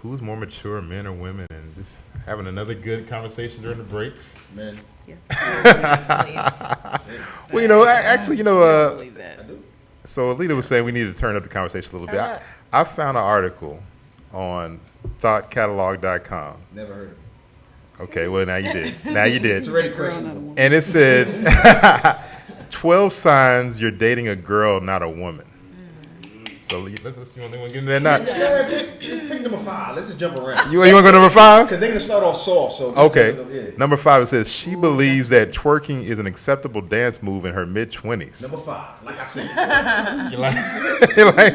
who's more mature, men or women, and just having another good conversation during the breaks. Men. Yes. Well, actually, I believe that. I do. so Alita was saying we need to turn up the conversation a little bit. I found an article on thoughtcatalog.com. Never heard of it. Okay, well, now you did. Now you It's did. already questionable. And it said 12 signs you're dating a girl, not a woman. So let's you want to get into that nuts? Yeah, pick number 5. Let's just jump around. You want to go number 5? Because they're going to start off soft. So Okay. Yeah. Number 5, it says she believes that twerking is an acceptable dance move in her mid-20s. Number 5, like I said. You like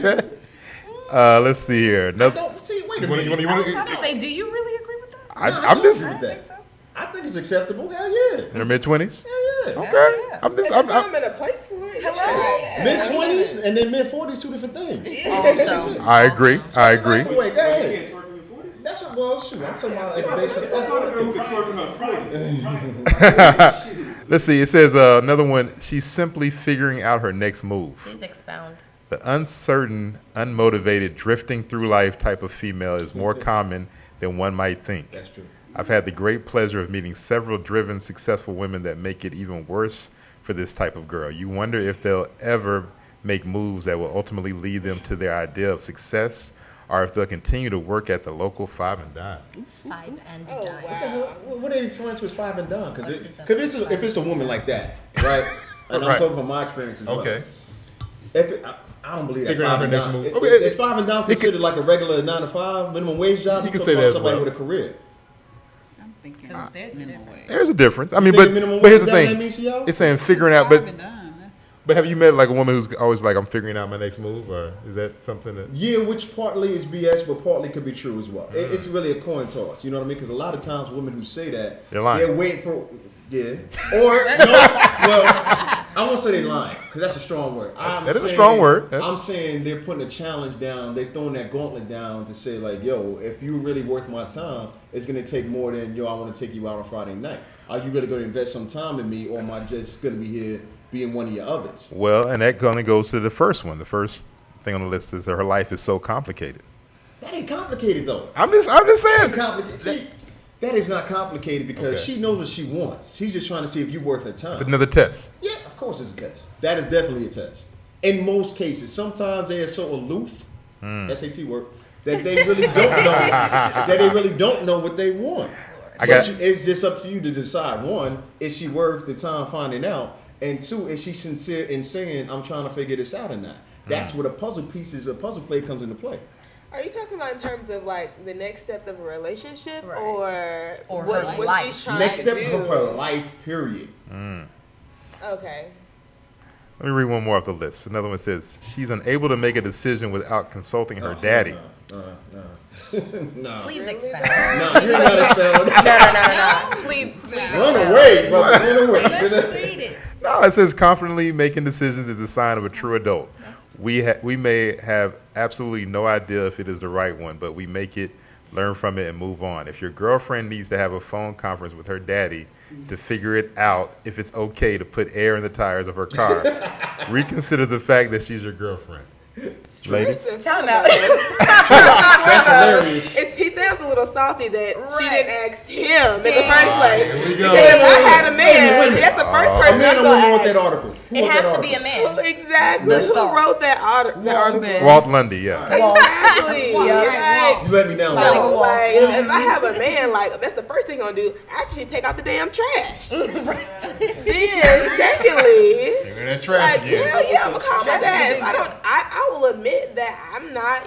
that? Let's see here. Wait a minute. I was about to say, do you really agree with that? I'm just I in think so. I think it's acceptable. Hell yeah. her mid-20s. Hell yeah. Okay. Yeah. I'm just. I'm in a place for it. Hello. Mid-20s and then mid-40s, 2 different things. Also, I agree. I agree. Wait, go You ahead. can't twerk in your 40s? That's what, well, shoot. I'm talking about That's not a girl who can twerk in her 40s. Let's see. It says another one. She's simply figuring out her next move. please expound. The uncertain, unmotivated, drifting through life type of female is more common than one might think. That's true. I've had the great pleasure of meeting several driven, successful women that make it even worse for this type of girl. You wonder if they'll ever make moves that will ultimately lead them to their idea of success, or if they'll continue to work at the local 5 and dime. 5 and Oh, dime. wow. What influence was 5 and done? What's his Because if it's a woman like that, right? And I'm Right. talking from my experience as well. Okay. I don't believe that Figuring 5 out her and next done. move. Is Okay. 5 and done considered like a regular 9 to 5 minimum wage job? You can talking say about that as somebody well. with a career. I'm thinking Because there's a minimum difference. wage. There's a difference. I mean, Think minimum but here's wage, the is that what that thing. means to y'all? It's saying figuring out, Five but and done. but have you met like a woman who's always like, I'm figuring out my next move, or is that something that? Yeah, which partly is BS, but partly could be true as well. It's really a coin toss. You know what I mean? Because a lot of times women who say that, They're lying. they're waiting for, yeah. Or, no, well, I won't say they're lying, because that's a strong word. That is a strong word. I'm saying they're putting a challenge down. They're throwing that gauntlet down to say, like, yo, if you're really worth my time, it's going to take more than, yo, I want to take you out on Friday night. Are you really going to invest some time in me, or am I just going to be here being one of your others? Well, and that only goes to the first one. The first thing on the list is that her life is so complicated. That ain't complicated, though. I'm just saying. Complicated. See, that is not complicated because Okay. she knows what she wants. She's just trying to see if you're worth her time. It's another test. Yeah, of course it's a test. That is definitely a test. In most cases, sometimes they are so aloof, SAT work, that they really don't know. That they really don't know what they want. It's just up to you to decide. 1, is she worth the time finding out? And 2, is she sincere in saying, I'm trying to figure this out or not? That's where the puzzle play comes into play. Are you talking about in terms of like the next steps of a relationship, Right. or Or what, her what life. she's trying Next to step do? of her life, period. Okay. Let me read one more off the list. Another one says she's unable to make a decision without consulting her daddy. No. Please Really? expound. No, you ain't got to spell it. No. Please Run expound. away, brother. Run away. No, it says confidently making decisions is the sign of a true adult. We may have absolutely no idea if it is the right one, but we make it, learn from it, and move on. If your girlfriend needs to have a phone conference with her daddy to figure it out if it's okay to put air in the tires of her car, reconsider the fact that she's your girlfriend. Ladies? Time out. That's hilarious. He sounds a little salty that she Right. didn't ask him in the Damn. first place. Here we go. If I had a Wait a man, minute. that's the first A person man I'm or woman going wrote to that ask. article? Who It wrote has that to be a article? man. Exactly. The Who salt. wrote that article? Walt Lundy, yeah. Exactly. Yeah. Like, You let me down. Like, Walt. no, like, Walt. if I have a man, like that's the first thing I'm gonna do after he take out the damn trash. Then, secondly, Figure that trash like again. hell yeah, I'm gonna call my Trash is a dad. big I will admit that I'm not,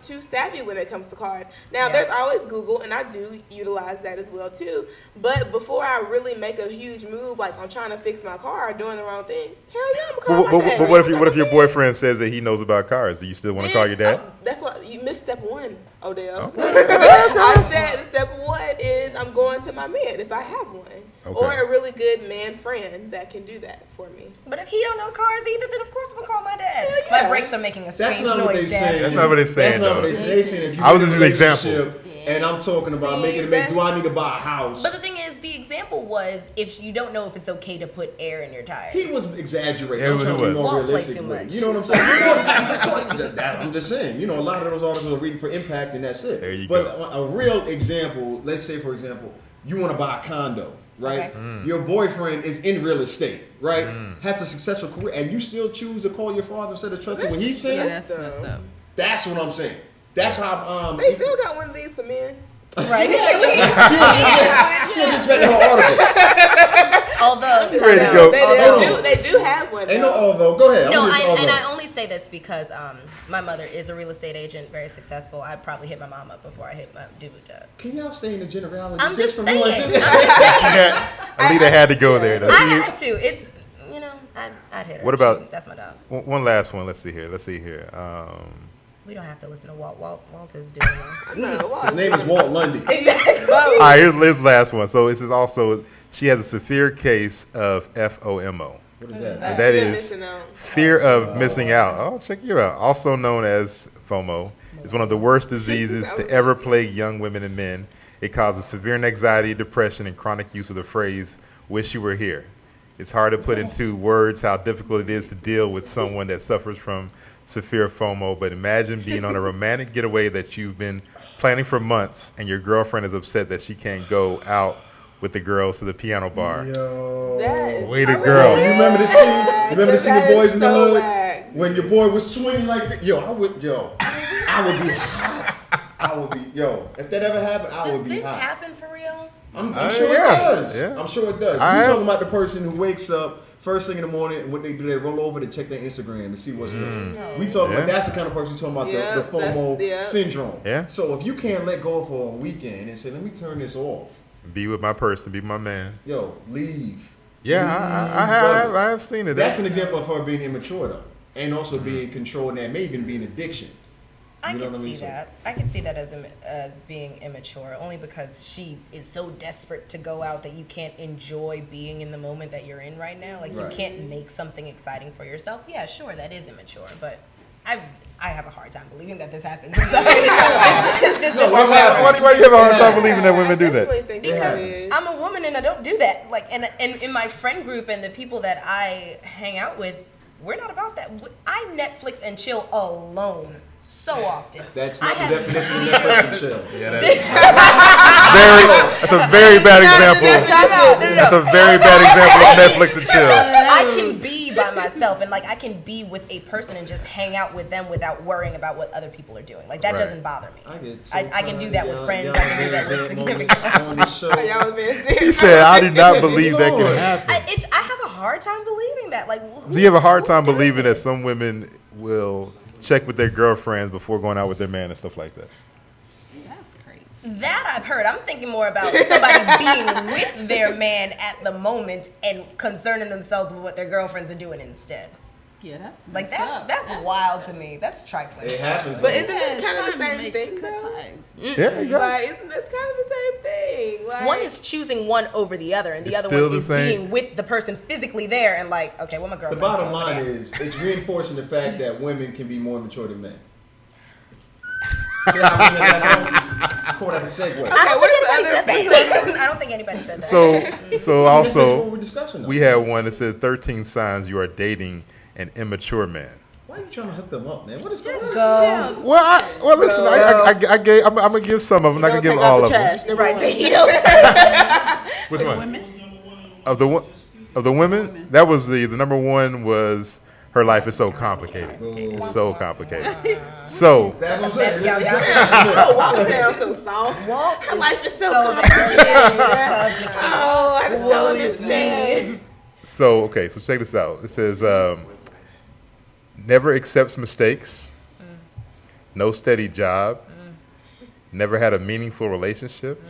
too savvy when it comes to cars. Now Yeah. there's always Google, and I do utilize that as well too. But before I really make a huge move, like I'm trying to fix my car or doing the wrong thing, hell yeah, I'm gonna call my dad. But what if your boyfriend says that he knows about cars? Do you still want to call your dad? That's what you missed step 1, Odell. Okay. I said step 1 is I'm going to my man if I have one, Okay. or a really good man friend that can do that for me. But if he don't know cars either, then of course I'm gonna call my dad. yeah. My brakes are making a That's strange not what they noise, Dad. saying. That's not what they saying, That's not what though. they saying. They saying if you I was in a just an example. relationship and I'm talking about See, making it make. Do I need to buy a house? But the thing is, the example example was if you don't know if it's okay to put air in your tires. He was exaggerating. Yeah, I'm trying to be more Won't play realistic too with it. much. You know what I'm saying? I'm just saying. A lot of those articles are reading for impact, and that's it. There you but go. A real example, let's say, for example, you want to buy a condo, right? Okay. Your boyfriend is in real estate, right? Has a successful career, and you still choose to call your father instead of trusting what he Yeah, says? that's messed up. That's what I'm saying. That's how They still got one of these for men. Right. she was expecting her article. Although, ready to go. They do have one. Ain't no although. Go ahead. no, I'm just although. and I only say this because my mother is a real estate agent, very successful. I'd probably hit my mom up before I hit my dude up. Can y'all stay in the generality? I'm just for saying. once? I'm just saying. Alita had to go there. I had to. It's I'd hit her. What about- That's my dog. One last one. Let's see here. We don't have to listen to Walt. Walter's doing this. His name is Walt Lundy. Exactly. All right, here's the last one. So this is also, she has a severe case of FOMO. What is that? And that is Missing out. fear of missing out. Oh, check you out. Also known as FOMO. It's one of the worst diseases to ever plague young women and men. It causes severe anxiety, depression, and chronic use of the phrase, wish you were here. It's hard to put into words how difficult it is to deal with someone that suffers from severe FOMO, but imagine being on a romantic getaway that you've been planning for months and your girlfriend is upset that she can't go out with the girls to the piano bar. Yo. Way to girl. You remember the scene? You remember the scene of Boys in the so Hood? whack. When your boy was swinging like that? I would be hot. If that ever happened, I Does would be this hot. happen for real? I'm sure it yeah. does. Yeah. I'm sure it does. I We're have- talking about the person who wakes up first thing in the morning, and what they do, they roll over to check their Instagram to see what's new. We talk Yeah. about that's the kind of person we're talking about, Yeah, the FOMO that's- syndrome. Yeah. So if you can't let go for a weekend and say, let me turn this off, Be with my person, be my man. leave. Yeah, I have seen it. That's an example of her being immature, though, and also being controlled, and that may even be an addiction. I You know can what I see mean? So- that. I can see that as being immature, only because she is so desperate to go out that you can't enjoy being in the moment that you're in right now. Like Right. you can't make something exciting for yourself. Yeah, sure, that is immature, but I have a hard time believing that this happens. I'm sorry. This No, is what happens? Why do you have a hard time believing that women do that? I definitely think because it is. I'm a woman and I don't do that. Like, and in my friend group and the people that I hang out with, we're not about that. I Netflix and chill alone so often. That's I not the have definition of Netflix and chill. Yeah, that's a very bad example. That's a very bad example of Netflix and chill. I can be by myself and like I can be with a person and just hang out with them without worrying about what other people are doing. Like that Right. doesn't bother me. I get I can do that with y'all- friends. y'all I can do that with been significant on the show. Y'all been She said, I do not believe that can happen. I have a hard time believing that. Like, So you have a hard who time does believing that this? some women will check with their girlfriends before going out with their man and stuff like that. That's crazy. That I've heard. I'm thinking more about somebody being with their man at the moment and concerning themselves with what their girlfriends are doing instead. Yeah, that's Like messed up. that's wild to me. That's trifling. It happens. But though. isn't it kind of the It's time to same make thing, good though? times. Yeah, exactly. Like, isn't this kind of the same thing? Like, One is choosing one over the other, and the It's other still one the is same. being with the person physically there and like, okay, what my The girlfriend. bottom line is, it's reinforcing the fact that women can be more mature than men. See how I call that a segue. I don't what's think the anybody other- said that. I don't think anybody said that. So That's what also, we're discussing. Though. we had one that said 13 signs you are dating an immature man. Why are you trying to hook them up, man? What is going on? Go. Well, listen, I gave. I'm gonna give some of them. I'm not gonna give all of them. Right, Tahitos. Which one? Women? Of the women, that was the number one was her life is so complicated. It's so complicated. So That's what I'm Best saying. y'all Oh, Walt sounds so soft. Walt Her is life is so so complicated. Oh, I just don't understand. so okay, so check this out. It says never accepts mistakes, no steady job, never had a meaningful relationship.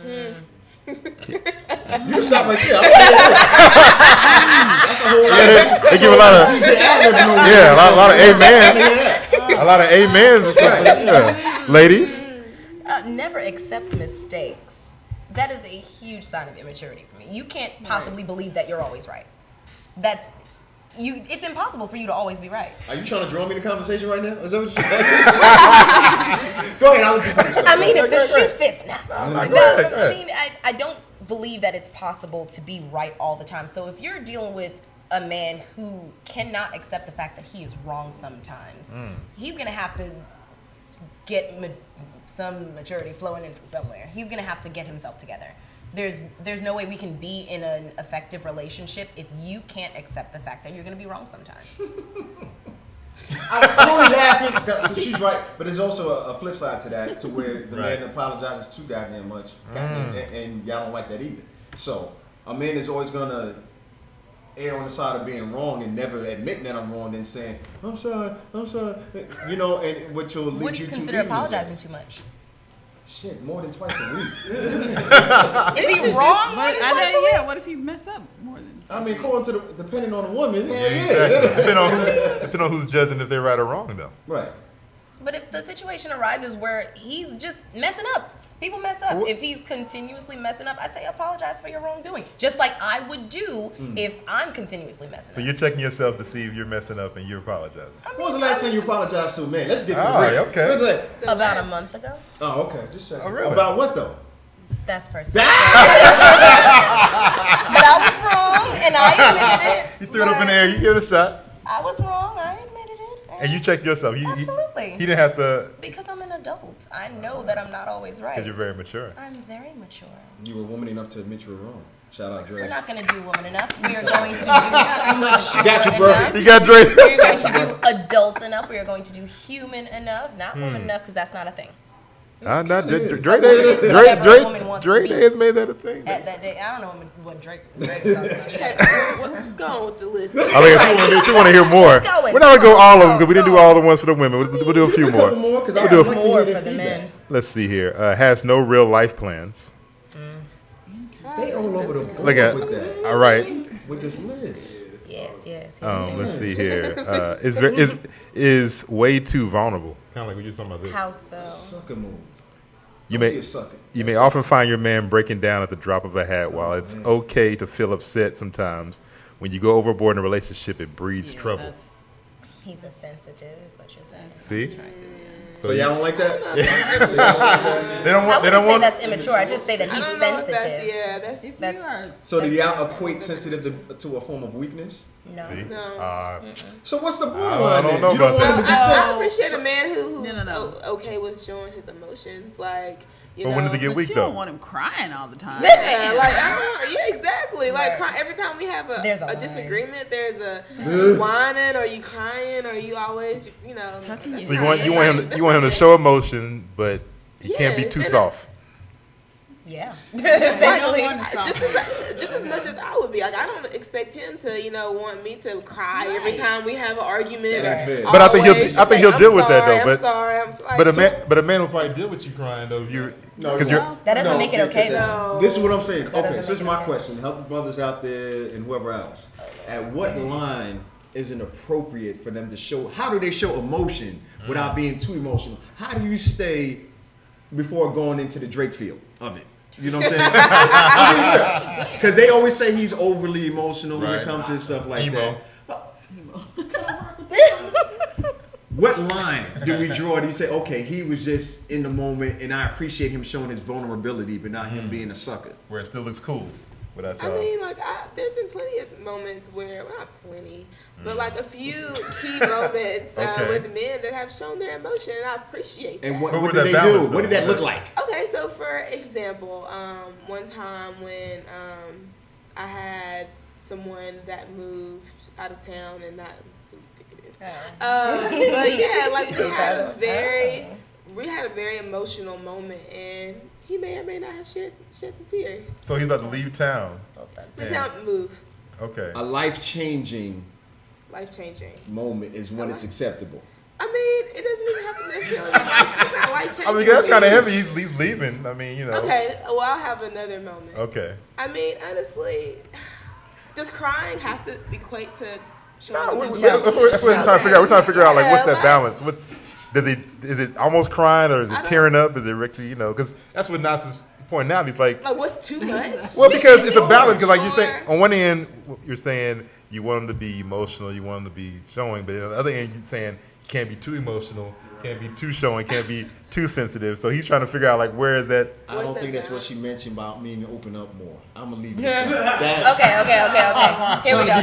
You stop right there. That's a whole lot. They give a lot of DJ ad-libbing over yeah, there. a lot of amen, Yeah. a lot of amens. Or something. Yeah. Ladies, Never accepts mistakes. That is a huge sign of immaturity for me. You can't possibly believe that you're always right. That's you. It's impossible for you to always be right. Are you trying to draw me in the conversation right now? Is that what you're saying? Go ahead. I'll let you finish. I mean, if the shoe fits now. go ahead, go I ahead. mean, I don't believe that it's possible to be right all the time. So if you're dealing with a man who cannot accept the fact that he is wrong sometimes, he's gonna have to get some maturity flowing in from somewhere. He's gonna have to get himself together. There's no way we can be in an effective relationship if you can't accept the fact that you're gonna be wrong sometimes. I'm only laughing because she's right, but there's also a flip side to that, to where the man apologizes too goddamn much, and y'all don't like that either. So a man is always gonna err on the side of being wrong and never admitting that I'm wrong, and saying I'm sorry, you know, and what you'll lead What do you consider apologizing too much? Shit, more than twice a week. Is he wrong? What if you mess up more than? I mean, according to depending on the woman, Exactly. Depending on who's judging if they're right or wrong, though. Right. But if the situation arises where he's just messing up, people mess up. If he's continuously messing up, I say apologize for your wrongdoing. Just like I would do if I'm continuously messing up. So you're checking yourself to see if you're messing up and you're apologizing. I mean, When was the last time you apologized to a man? Let's get to the break. Okay. When's that? about a month ago. Oh, okay. Just checking. Oh, really? About what though? That's personal. But I was wrong, and I admitted it. You threw it up in the air. You give it a shot, I was wrong. I admitted it. and you checked yourself. Absolutely. He didn't have to, Because I'm an adult. I know that I'm not always right. because you're very mature. I'm very mature. You were woman enough to admit you were wrong. Shout out, Dre. We're not going to do woman enough. We are going to do mature Got you, bro. enough. You got Dre. We're going to do adult enough. We are going to do human enough, not woman enough, because that's not a thing. Not Dre Whatever a woman wants to Dre be. Day has made that a thing. At that day, I don't know what Drake was talking about. Okay, go on with the list. I mean, she want to hear more. Going. We're not gonna go all of them because we didn't do all the ones for the women. We'll do a few more. More, We'll do a few. More for the men. Let's see here. Has no real life plans. They all over the board Look at. with that. All right. With this list. Yes. Let's see here. Is way too vulnerable. Kind of like what you're talking about. How so? Sucker move. You Don't be may a sucker. you may often find your man breaking down at the drop of a hat. While it's okay to feel upset sometimes, when you go overboard in a relationship, it breeds trouble. He's a sensitive, is what you're saying. See? So y'all don't like that? They don't I want. They wouldn't don't say want. that's immature. I just say that I he's don't know if sensitive. that's So do y'all equate sensitive to a form of weakness? No. See? No. So what's the I borderline? don't know then? You about want that. him to be I appreciate a man who's No. okay with showing his emotions, like you But know. when does it get But weak you though? don't want him crying all the time. Yeah, like exactly. Like Right. every time we have There's a a line. disagreement, there's a whining, or you crying, or you always, you know. Tucking you So you want him to show emotion, but he can't be Yes, too and soft. Yeah. Like, Essentially. Just as much as I would be, like I don't expect him to, want me to cry every time we have an argument. That ain't fair. But I think he'll- always I think say, he'll deal with that, sorry, though, but- I'm sorry. I'm sorry. But a man will probably deal with you crying though if you No, because you you're. won't. That doesn't No, make it okay, though. No. This is what I'm saying. That Okay, doesn't so this is make my it okay. question. Help the brothers out there and whoever else. At what line is it appropriate for them to show? How do they show emotion without being too emotional? How do you stay before going into the Drake field of it? You know what I'm saying? Because they always say he's overly emotional when Right. it comes to stuff like Emo. that. What line do we draw? Do you say, okay, he was just in the moment, and I appreciate him showing his vulnerability, but not him being a sucker? Where it still looks cool without y'all. I mean, like, there's been plenty of moments where, well, not plenty, but like a few key moments Okay. with men that have shown their emotion, and I appreciate that. And what, But what with did that they do? balance, What did though. that look like? Okay, so for example, one time when I had someone that moved out of town and not. But yeah, like we had a very emotional moment, and he may or may not have shed some tears. So he's about to leave town. The Damn. town move, Okay. A life-changing life changing. moment is when it's acceptable. I mean, it doesn't even have to necessarily be it's not life changing. I mean, that's kind of heavy. He's leaving. I mean, Okay, well, I'll have another moment. Okay. I mean, honestly, does crying have to equate to showing No, emotion? that's what we're trying to figure out. We're trying to figure out like what's that Yeah, balance. Is it almost crying or is it I don't- tearing up? Is it actually because that's what Nas is pointing out. He's like, Like, what's too much? well, because it's a balance. Because like you're Sure. saying, on one end you're saying you want him to be emotional, you want him to be showing, but on the other end you're saying you can't be too emotional, can't be too showing, can't be too sensitive. So he's trying to figure out like where is that. I don't think that's what she mentioned about me to open up more. I'm gonna leave it at that. Okay. Here we go.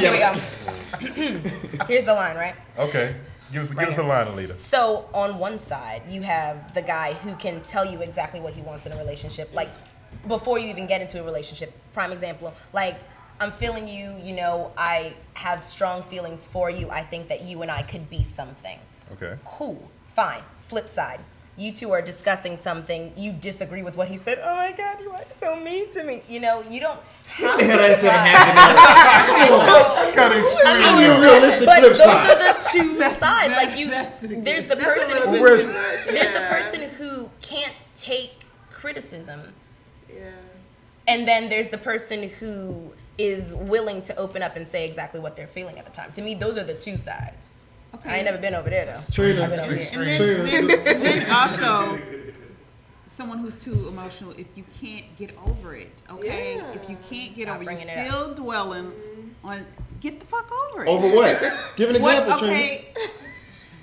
Here's the line, right? Okay. Give us a line, Alita. So on one side, you have the guy who can tell you exactly what he wants in a relationship, like before you even get into a relationship. Prime example, like, I'm feeling you, you know, I have strong feelings for you. I think that you and I could be something. Okay. Cool. Fine. Flip side. You two are discussing something. You disagree with what he said. Oh my God, you are so mean to me. You know, you don't have to. That's kind of extreme. I mean, realistic But flip those side. are the two sides. Like there's the person who Where's- there's the person who can't take criticism. Yeah. And then there's the person who is willing to open up and say exactly what they're feeling at the time. To me, those are the two sides. Okay. I ain't never been over there though. Trina, I've been over here. And then also, someone who's too emotional, if you can't get over it, okay? Yeah. If you can't get Stop over it, bringing you're it still dwelling on, get the fuck over it. Over what? Give an example, What, Trina. okay.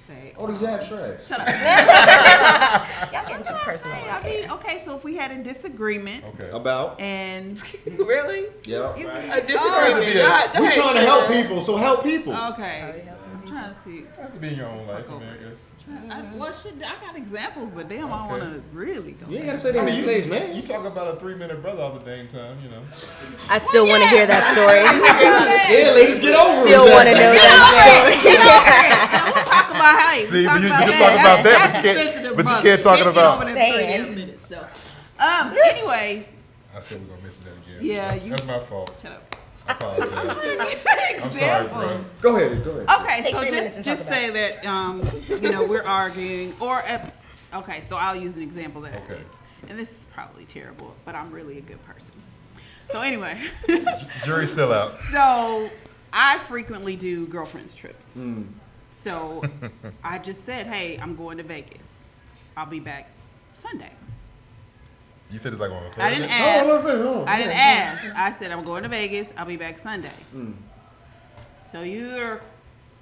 Say, Oh, these abstract. shut up. Y'all getting too personal. I mean, okay, so if we had a disagreement Okay. About? and Really? Yeah. A disagreement. Go We're ahead, trying to help Trina. people, so help people. okay, I'm trying to see. You have to be in your own life, man, I guess. Well, shit, I got examples, but damn, I want to really go. You ain't there. gotta say that in his name. You talk about a 3-minute brother all the dang time, you know. I still want to hear that story. Yeah, ladies, get over Still it. want to know that Get over it. Now, we'll talk about how you See, talk but you about can talk about that, That's but you can't- sensitive but you brother. can't talk Get about- over that Saying. 30 minutes, though. Anyway, I said we're going to mention that again. Yeah, you- That's my fault. shut up. I apologize. I'm sorry, bro. Go ahead, go ahead. Okay, Take so 3 minutes and just talk about say that you know, we're arguing, or okay, so I'll use an example that I Okay. did, and this is probably terrible, but I'm really a good person. So anyway, Jury's still out. so I frequently do girlfriends trips. So I just said, hey, I'm going to Vegas. I'll be back Sunday. You said it's like on a I didn't Thursday? ask. No. I didn't ask. I said I'm going to Vegas. I'll be back Sunday. So you're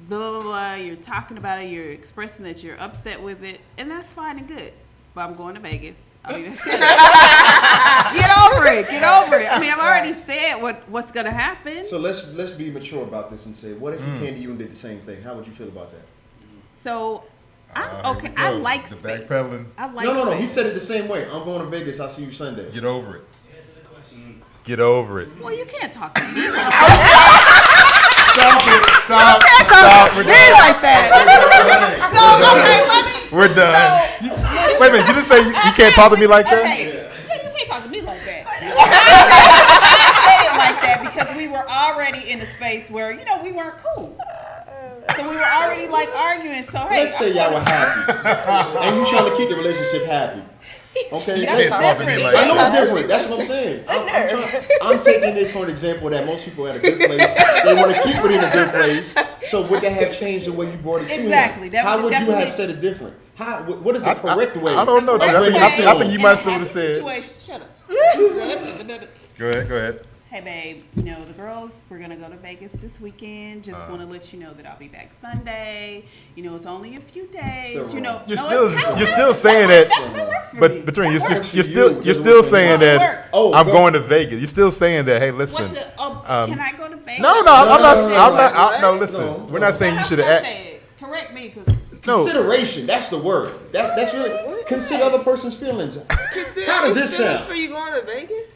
blah blah blah. You're talking about it. You're expressing that you're upset with it, and that's fine and good. But I'm going to Vegas. I'll be back Sunday. Get over it. Get over it. I mean, I've already said what's gonna happen. So let's be mature about this and say, what if Candy, you did the same thing? How would you feel about that? So Here okay. we I go. like the space. backpedaling. I like No. space. He said it the same way. I'm going to Vegas. I'll see you Sunday. Get over it. Get over it. Well, you can't talk to me. Stop it. Stop. We're Be done. like that. We're done. Wait a minute. You didn't say you can't talk to me like that? Okay. You can't talk to me like that. I said it like that because we were already in a space where, you know, we weren't cool. So we were already like arguing. So hey, Let's say y'all were happy. And you trying to keep the relationship happy. Okay? You can't talk to me like I know that. it's different. That's what I'm saying. I'm taking it for an example that most people at a good place, they want to keep it in a good place. So would that have changed the way you brought it to Exactly. him? That How would would you definitely- have said it different? What is the correct way? I don't know. Dude. I think you might still would have said. Situation. Shut up. Go ahead. Hey babe, you know the girls, we're gonna go to Vegas this weekend. Just want to let you know that I'll be back Sunday. You know it's only a few days. Still You know, You're no, still it's- you're still saying that. That works for me. But between you're works for still you. saying Well, it that works. Oh, I'm go- going to Vegas. You're still saying that. Hey, listen. What's the, can I go to Vegas? No, I'm not. no, No, listen. no. We're not saying you should have. Correct me, because No. Consideration. That's the word. That's really consider other person's feelings. How does this sound? For you going to Vegas?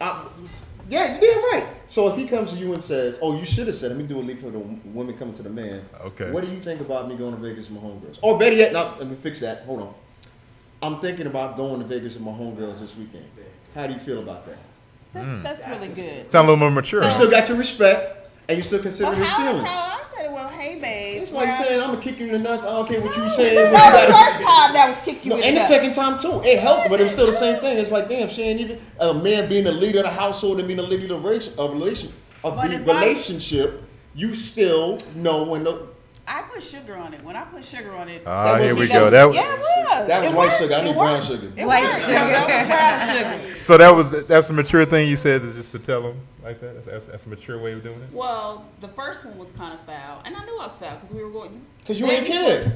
Yeah, you're damn right. So if he comes to you and says, "Oh, you should have said, let me do a leap for the women coming to the man." Okay. What do you think about me going to Vegas with my homegirls? Or better yet, let me fix that. Hold on. I'm thinking about going to Vegas with my homegirls this weekend. How do you feel about that? that's really good. Sound a little more mature. You still got your respect, and you still consider Well, his feelings. how I said it, well, hey babe. It's like saying, "I'm gonna kick you in the nuts." I don't care what you saying. No, What you the gotta- first time that was kick you No, in and the nuts. second time too. It helped, but it was still the same thing. It's like, damn, she ain't even a man being the leader of the household and being the leader of the But the if I- relationship. You still know when the I put sugar on it. When I put sugar on it, Here we sugar. go. yeah, it was. That was It white worked. sugar. I It need worked. brown sugar. It White worked. sugar. That was brown sugar. So that's the mature thing you said, is just to tell them like that. That's a mature way of doing it. Well, the first one was kind of foul, and I knew I was foul because we were going. Because you ain't a kid.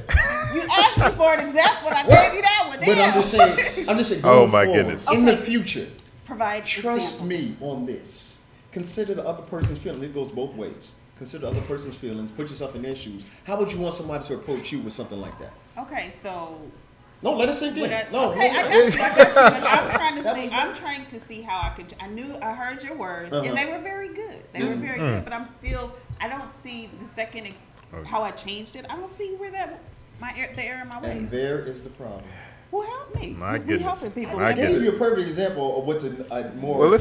You asked me for an example, and I gave you that one. But I'm just saying. Oh, Going my forward, goodness. In the future, Provide trust example. me on this. Consider the other person's feelings. It goes both ways. Consider the other person's feelings. Put yourself in their shoes. How would you want somebody to approach you with something like that? Okay, so. No, let it sink in. No, okay, I got you. But I'm trying to see how I could. I heard your words, and they were very good. They were very good. But I don't see the second how I changed it. I don't see where the error in my ways. And there is the problem. Well, help me. My We goodness. helping people. My I gave goodness. you a perfect example of what's a more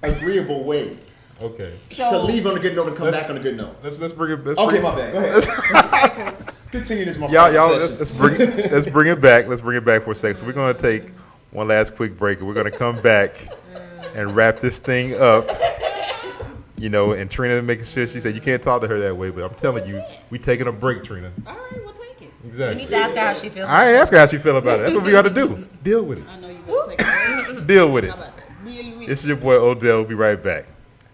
agreeable way Okay. to leave on a good note and come back on a good note. Let's bring it. Okay, my bad. Go ahead. Continue this, my Y'all, session. let's bring it back. Let's bring it back for a second. So we're gonna take one last quick break, and we're gonna come back and wrap this thing up. You know, and Trina making sure, she said you can't talk to her that way, but I'm telling you, we taking a break, Trina. All right, we'll take it. You Exactly. need to ask her how she feels. I ain't ask her how she feel about it. That's what we got to do. Deal with it. I know you better take it. Deal with it. How about that? Deal with This is your boy Odell. We'll be right back.